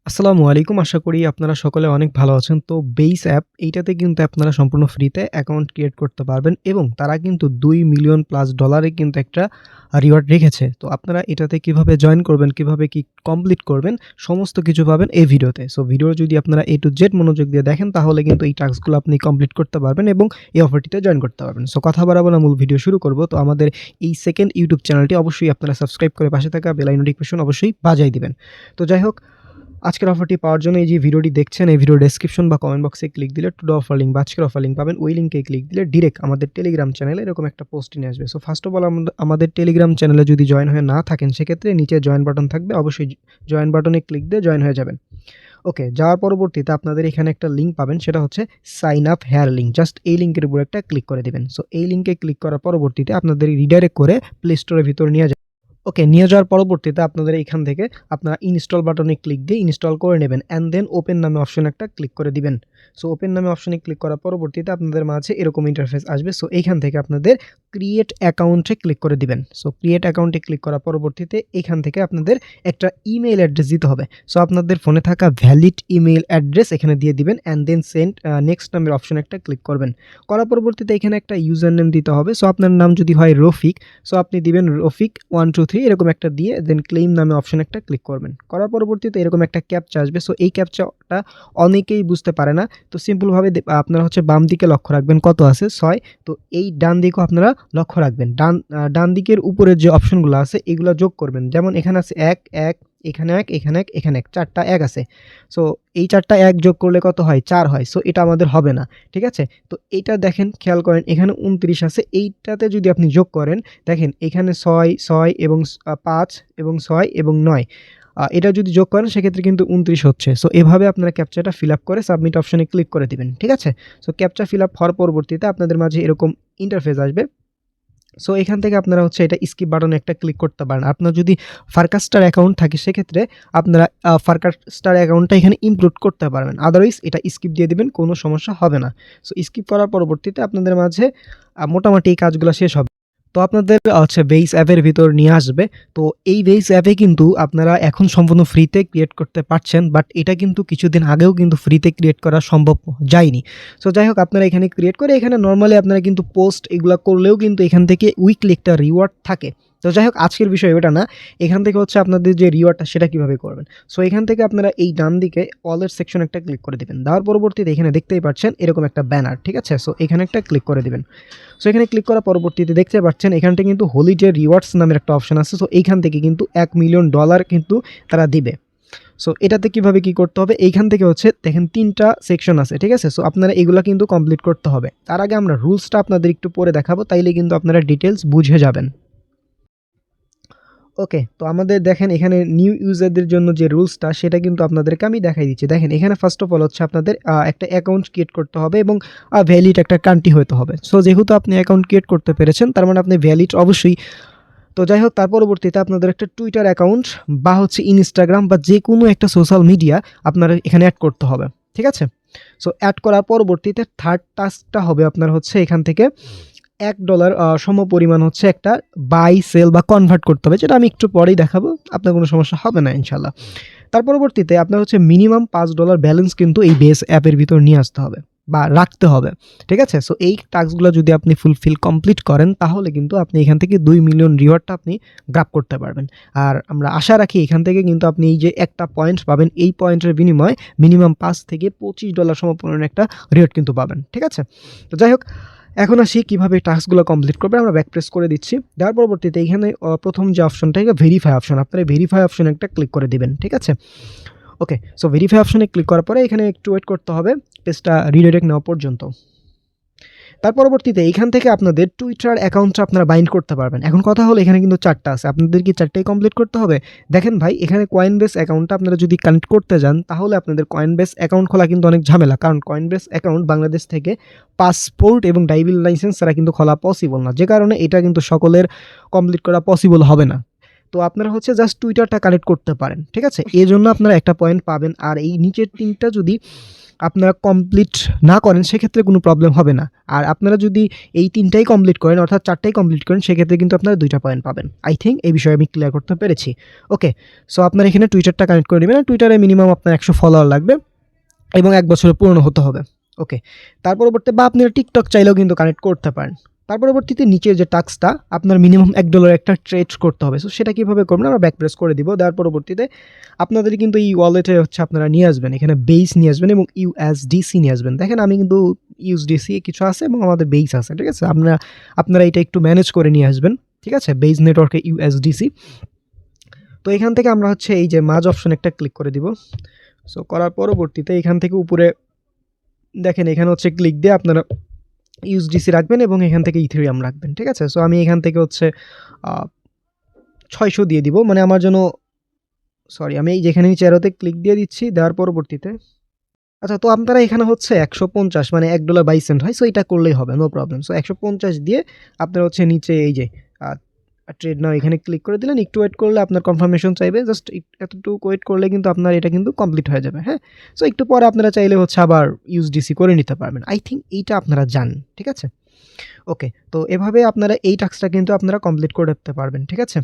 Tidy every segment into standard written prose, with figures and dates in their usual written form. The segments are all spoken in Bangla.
আসসালামু আলাইকুম। আশা করি আপনারা সকলে অনেক ভালো আছেন। তো বেইস অ্যাপ এইটাতে কিন্তু আপনারা সম্পূর্ণ ফ্রিতে অ্যাকাউন্ট ক্রিয়েট করতে পারবেন এবং তারা কিন্তু $2 মিলিয়ন প্লাস ডলারে কিন্তু একটা রিওয়ার্ড রেখেছে। তো আপনারা এটাতে কিভাবে জয়েন করবেন, কিভাবে কি কমপ্লিট করবেন সমস্ত কিছু পাবেন এই ভিডিওতে। সো ভিডিও যদি আপনারা A to Z মনোযোগ দিয়ে দেখেন তাহলে কিন্তু এই টাস্কগুলো আপনি কমপ্লিট করতে পারবেন এবং এই অফারটিতে জয়েন করতে পারবেন। সো কথা বাড়াবো না, মূল ভিডিও শুরু করব। তো আমাদের এই সেকেন্ড ইউটিউব চ্যানেলটি অবশ্যই আপনারা সাবস্ক্রাইব করে পাশে থাকা বেল আইকন নোটিফিকেশন অবশ্যই বাজায় দিবেন। তো যাই হোক, আজকের অফারটি পাওয়ার জন্য এই যে ভিডিওটি দেখছেন, এই ভিডিও ডেসক্রিপশন বা কমেন্ট বক্সে ক্লিক দিলে টুডে অফার লিঙ্ক বা আজকের অফার লিঙ্ক পাবেন। ওই লিঙ্কে ক্লিক দিলে ডিরেক্ট আমাদের টেলিগ্রাম চ্যানেলে এরকম একটা পোস্ট নিয়ে আসবে। সো ফার্স্ট অফ অল আমাদের টেলিগ্রাম চ্যানেলে যদি জয়েন হয়ে না থাকেন সেক্ষেত্রে নিচে জয়েন বাটন থাকবে, অবশ্যই জয়েন বাটনে ক্লিক দিয়ে জয়েন হয়ে যাবেন। ওকে, যাওয়ার পরবর্তীতে আপনাদের এখানে একটা লিঙ্ক পাবেন, সেটা হচ্ছে sign up here link. Just এই লিঙ্কের উপর একটা ক্লিক করে দিবেন। সো এই লিঙ্কে ক্লিক করার পরবর্তীতে আপনাদের রিডাইরেক্ট করে প্লে স্টোরের ভিতর নিয়ে যাবে। ওকে, নিয়ে যাওয়ার পরবর্তীতে আপনাদের এখান থেকে আপনারা ইনস্টল বাটনে ক্লিক দিয়ে ইনস্টল করে নেবেন অ্যান্ড দেন ওপেন নামে অপশন একটা ক্লিক করে দিবেন। সো ওপেন নামে অপশনে ক্লিক করার পরবর্তীতে আপনাদের মাঝে এরকম ইন্টারফেস আসবে। সো এইখান থেকে আপনাদের ক্রিয়েট অ্যাকাউন্টে ক্লিক করে দিবেন। সো ক্রিয়েট অ্যাকাউন্টে ক্লিক করার পরবর্তীতে এখান থেকে আপনাদের একটা ইমেইল অ্যাড্রেস দিতে হবে। সো আপনাদের ফোনে থাকা ভ্যালিড ইমেইল অ্যাড্রেস এখানে দিয়ে দিবেন অ্যান্ড দেন সেন্ড নেক্সট নামের অপশন একটা ক্লিক করবেন। করার পরবর্তীতে এখানে একটা ইউজার নেম দিতে হবে। সো আপনার নাম যদি হয় রফিক, সো আপনি দিবেন রফিক 1 2 3 এরকম একটা দিয়ে দেন ক্লেম নামে অপশন একটা ক্লিক করবেন। করার পরবর্তীতে এরকম একটা ক্যাপচা আসবে। সো এই ক্যাপচাটা অনেকেই বুঝতে পারে না। তো সিম্পলভাবে আপনারা হচ্ছে বাম দিকে লক্ষ্য রাখবেন কত আছে 6। তো এই ডান দিকেও আপনারা লক্ষ্য রাখবেন। ডান দিকের উপরের যে অপশনগুলো আছে এগুলো যোগ করবেন। যেমন এখানে আছে 1 1, এখানে 1, এখানে 1, এখানে 1, 4টা 1 আছে। সো এই 4টা 1 যোগ করলে কত হয়? 4 হয়। সো এটা আমাদের হবে না। ঠিক আছে? তো এইটা দেখেন, খেয়াল করেন এখানে 29 আছে। এইটাতে যদি আপনি যোগ করেন, দেখেন এখানে 6 6 এবং 5 এবং 6 এবং 9, এটা যদি যোগ করেন সেক্ষেত্রে কিন্তু 29 হচ্ছে। সো এভাবে আপনারা ক্যাপচাটা ফিল আপ করে সাবমিট অপশনে ক্লিক করে দিবেন। ঠিক আছে? সো ক্যাপচা ফিল আপ হওয়ার পরবর্তীতে আপনাদের মাঝে এরকম ইন্টারফেস আসবে। সো এখান থেকে আপনারা হচ্ছে এটা স্কিপ বাটনে একটা ক্লিক করতে পারেন। আপনার যদি ফারকাস্টার অ্যাকাউন্ট থাকে সেক্ষেত্রে আপনারা ফারকাস্টার অ্যাকাউন্টটা এখানে ইনক্লুড করতে পারবেন। আদারওয়াইজ এটা স্কিপ দিয়ে দিবেন, কোনো সমস্যা হবে না। সো স্কিপ করার পরবর্তীতে আপনাদের মাঝে মোটামুটি এই কাজগুলো শেষ হবে। তো আপনাদের হচ্ছে বেইস অ্যাপের ভিতর নিয়ে আসবে। তো এই বেইস অ্যাপে কিন্তু আপনারা এখন সম্পূর্ণ ফ্রিতে ক্রিয়েট করতে পারছেন, বাট এটা কিন্তু কিছুদিন আগেও কিন্তু ফ্রিতে ক্রিয়েট করা সম্ভব যায়নি। সো যাই হোক, আপনারা এখানে ক্রিয়েট করে এখানে নর্মালি আপনারা কিন্তু পোস্ট এগুলা করলেও কিন্তু এখান থেকে উইকলি একটা রিওয়ার্ড থাকে। তো যাই হোক, আজকের বিষয় ওটা না। এখান থেকে হচ্ছে আপনাদের যে রিওয়ার্ডটা সেটা কীভাবে করবেন। সো এখান থেকে আপনারা এই ডান দিকে ওয়ালেট সেকশন একটা ক্লিক করে দেবেন। দেওয়ার পরবর্তীতে এখানে দেখতেই পাচ্ছেন এরকম একটা ব্যানার। ঠিক আছে? সো এখানে একটা ক্লিক করে দেবেন। সো এখানে ক্লিক করার পরবর্তীতে দেখতে পাচ্ছেন এখানটা কিন্তু হলিডে রিওয়ার্ডস নামের একটা অপশন আছে। সো এইখান থেকে কিন্তু $1 মিলিয়ন কিন্তু তারা দিবে। সো এটাতে কিভাবে কি করতে হবে, এইখান থেকে হচ্ছে দেখেন 3টা সেকশন আছে। ঠিক আছে? সো আপনারা এগুলা কিন্তু কমপ্লিট করতে হবে। তার আগে আমরা রুলসটা আপনাদের একটু পরে দেখাবো, তাইলে কিন্তু আপনারা ডিটেলস বুঝে যাবেন। ওকে, তো আমাদের দেখেন এখানে নিউ ইউজারদের জন্য যে রুলসটা সেটা কিন্তু আপনাদেরকে আমি দেখাই দিচ্ছি। দেখেন এখানে ফার্স্ট অফ অল হচ্ছে আপনাদের একটা অ্যাকাউন্ট ক্রিয়েট করতে হবে এবং ভ্যালিড একটা কান্ট্রি হতে হবে। সো যেহেতু আপনি অ্যাকাউন্ট ক্রিয়েট করতে পেরেছেন তার মানে আপনি ভ্যালিড অবশ্যই। তো যাই হোক, তার পরবর্তীতে আপনাদের একটা টুইটার অ্যাকাউন্ট বা হচ্ছে ইনস্টাগ্রাম বা যে কোনো একটা সোশ্যাল মিডিয়া আপনারা এখানে অ্যাড করতে হবে। ঠিক আছে? সো অ্যাড করার পরবর্তীতে থার্ড টাস্কটা হবে আপনার হচ্ছে এখান থেকে $1 সমপরিমাণ হচ্ছে একটা বাই সেল বা কনভার্ট করতে হবে, যেটা আমি একটু পরেই দেখাবো। আপনার কোনো সমস্যা হবে না ইনশাল্লাহ। তার পরবর্তীতে আপনার হচ্ছে মিনিমাম $5 ব্যালেন্স কিন্তু এই বেস অ্যাপের ভিতর নিয়ে আসতে হবে বা রাখতে হবে। ঠিক আছে? সো এই টাস্কগুলো যদি আপনি ফুলফিল কমপ্লিট করেন তাহলে কিন্তু আপনি এখান থেকে $2 মিলিয়ন রিওয়ার্ডটা আপনি গ্র্যাব করতে পারবেন। আর আমরা আশা রাখি এখান থেকে কিন্তু আপনি এই যে একটা পয়েন্ট পাবেন, এই পয়েন্টের বিনিময়ে মিনিমাম $5 থেকে $25 সমপরিমাণ একটা রিওয়ার্ড কিন্তু পাবেন। ঠিক আছে? তো যাই হোক, এখন আসি কীভাবে টাস্কগুলো কমপ্লিট করবে। আমরা ব্যাক প্রেস করে দিচ্ছি। দেওয়ার পরবর্তীতে এইখানে প্রথম যে অপশনটা ভেরিফাই অপশন, আপনারা ভেরিফাই অপশন একটা ক্লিক করে দিবেন। ঠিক আছে? ওকে, সো ভেরিফাই অপশনে ক্লিক করার পরে এখানে একটু ওয়েট করতে হবে পেজটা রিডাইরেক্ট নেওয়া পর্যন্ত। তার পরবর্তীতে এখান থেকে আপনাদের টুইটার অ্যাকাউন্টটা আপনারা বাইন্ড করতে পারবেন। এখন কথা হলো এখানে কিন্তু 4টা আছে, আপনাদের কি 4টাই কমপ্লিট করতে হবে? দেখেন ভাই, এখানে কয়েনবেস অ্যাকাউন্টটা আপনারা যদি কানেক্ট করতে যান তাহলে আপনাদের কয়েনবেস অ্যাকাউন্ট খোলা কিন্তু অনেক ঝামেলা, কারণ কয়েনবেস অ্যাকাউন্ট বাংলাদেশ থেকে পাসপোর্ট এবং ড্রাইভিং লাইসেন্স ছাড়া কিন্তু খোলা পসিবল না, যে কারণে এটা কিন্তু সকলের কমপ্লিট করা পসিবল হবে না। তো আপনারা হচ্ছে জাস্ট টুইটারটা কানেক্ট করতে পারেন। ঠিক আছে? এই জন্য আপনারা একটা পয়েন্ট পাবেন। আর এই নিচের 3টা যদি আপনারা কমপ্লিট না করেন সেক্ষেত্রে কোনো প্রবলেম হবে না। আর আপনারা যদি এই 3টাই কমপ্লিট করেন অর্থাৎ 4টাই কমপ্লিট করেন সেক্ষেত্রে কিন্তু আপনারা 2টা পয়েন্ট পাবেন। আই থিংক এই বিষয়ে আমি ক্লিয়ার করতে পেরেছি। ওকে, সো আপনারা এখানে টুইটারটা কানেক্ট করে নেবেন। টুইটারে মিনিমাম আপনার 100 ফলোয়ার লাগবে এবং 1 বছরে পূর্ণ হতে হবে। ওকে, তার পরবর্তী বা আপনারা টিকটক চাইলেও কিন্তু কানেক্ট করতে পারেন। তার পরবর্তীতে নিচের যে টাস্কটা আপনার মিনিমাম $1 একটা ট্রেড করতে হবে। সো সেটা কীভাবে করবেন আমরা ব্যাক প্রেস করে দিব। দেওয়ার পরবর্তীতে আপনাদের কিন্তু এই ওয়ালেটে হচ্ছে আপনারা নিয়ে আসবেন, এখানে বেস নিয়ে আসবেন এবং ইউএসডিসি নিয়ে আসবেন। দেখেন আমি কিন্তু ইউএসডিসি কিছু আছে এবং আমাদের বেস আছে, ঠিক আছে। আপনারা এটা একটু ম্যানেজ করে নিয়ে আসবেন, ঠিক আছে, বেস নেটওয়ার্কে ইউএসডিসি। তো এখান থেকে আমরা হচ্ছে এই যে মাঝ অপশন একটা ক্লিক করে দিব। সো করার পরবর্তীতে এখান থেকে উপরে দেখেন এখানে হচ্ছে ক্লিক দিয়ে আপনারা ইউএসডিসি রাখবেন এবং এখান থেকে ইথেরিয়াম রাখবেন, ঠিক আছে। সো আমি এখান থেকে হচ্ছে 600 দিয়ে দিব, মানে আমার জন্য আমি যেখানে নিচে অ্যারোতে ক্লিক দিয়ে দিচ্ছি। দেওয়ার পরবর্তীতে আচ্ছা, তো আপনারা এখানে হচ্ছে 150 মানে $1.22 হয়। সো এটা করলেই হবে, নো প্রবলেম। সো 150 দিয়ে আপনারা হচ্ছে নিচে এই যে ট্রেড নাও এখানে ক্লিক করে দিলেন। একটু ওয়েট করলে আপনার কনফার্মেশন চাইবে, জাস্ট এতটুকু ওয়েট করলে কিন্তু আপনার এটা কিন্তু কমপ্লিট হয়ে যাবে। হ্যাঁ, সো একটু পরে আপনারা চাইলে হচ্ছে আবার ইউএসডিসি করে নিতে পারবেন। আই থিঙ্ক এইটা আপনারা জানেন, ঠিক আছে। ওকে, তো এভাবে আপনারা এই টাস্কটা কিন্তু আপনারা কমপ্লিট করে দিতে পারবেন, ঠিক আছে।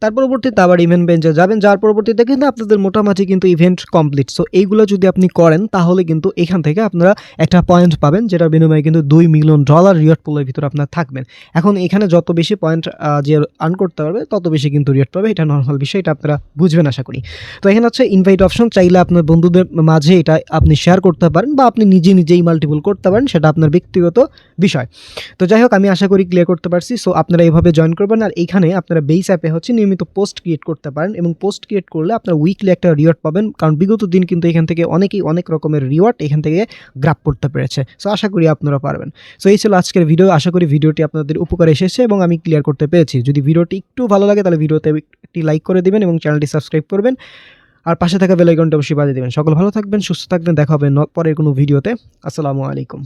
তার পরবর্তীতে আবার ইভেন্ট বেঞ্চে যাবেন, যার পরবর্তীতে কিন্তু আপনাদের মোটামুটি কিন্তু ইভেন্ট কমপ্লিট। সো এইগুলো যদি আপনি করেন তাহলে কিন্তু এখান থেকে আপনারা একটা পয়েন্ট পাবেন, যেটার বিনিময়ে কিন্তু $2 মিলিয়ন রিওয়ার্ড পুলের ভিতরে আপনার থাকবেন। এখন এখানে যত বেশি পয়েন্ট যে আর্ন করতে পারবে তত বেশি কিন্তু রিওয়ার্ড পাবে, এটা নর্মাল বিষয়, এটা আপনারা বুঝবেন আশা করি। তো এখানে হচ্ছে ইনভাইট অপশন, চাইলে আপনার বন্ধুদের মাঝে এটা আপনি শেয়ার করতে পারেন বা আপনি নিজেই মাল্টিপল করতে পারেন, সেটা আপনার ব্যক্তিগত বিষয়। তো যাই হোক, আমি আশা করি ক্লিয়ার করতে পারছি। সো আপনারা এইভাবে জয়েন করবেন। আর এইখানে আপনারা বেস অ্যাপে হচ্ছে নিয়মিত পোস্ট ক্রিয়েট করতে পারেন এবং পোস্ট ক্রিয়েট করলে আপনার উইকলি একটা রিওয়ার্ড পাবেন, কারণ বিগত দিন কিন্তু এখান থেকে অনেকেই অনেক রকমের রিওয়ার্ড এখান থেকে গ্র্যাব করতে পেরেছে। সো আশা করি আপনারা পারবেন। সো এই ছিল আজকের ভিডিও। আশা করি ভিডিওটি আপনাদের উপকারে এসেছে এবং আমি ক্লিয়ার করতে পেরেছি। যদি ভিডিওটি একটু ভালো লাগে তাহলে ভিডিওতে একটি লাইক করে দিবেন এবং চ্যানেলটি সাবস্ক্রাইব করবেন আর পাশে থাকা বেল আইকনটা অবশ্যই বাজিয়ে দিবেন। সকল ভালো থাকবেন, সুস্থ থাকবেন, দেখা হবে পরের কোনো ভিডিওতে। আসসালামু আলাইকুম।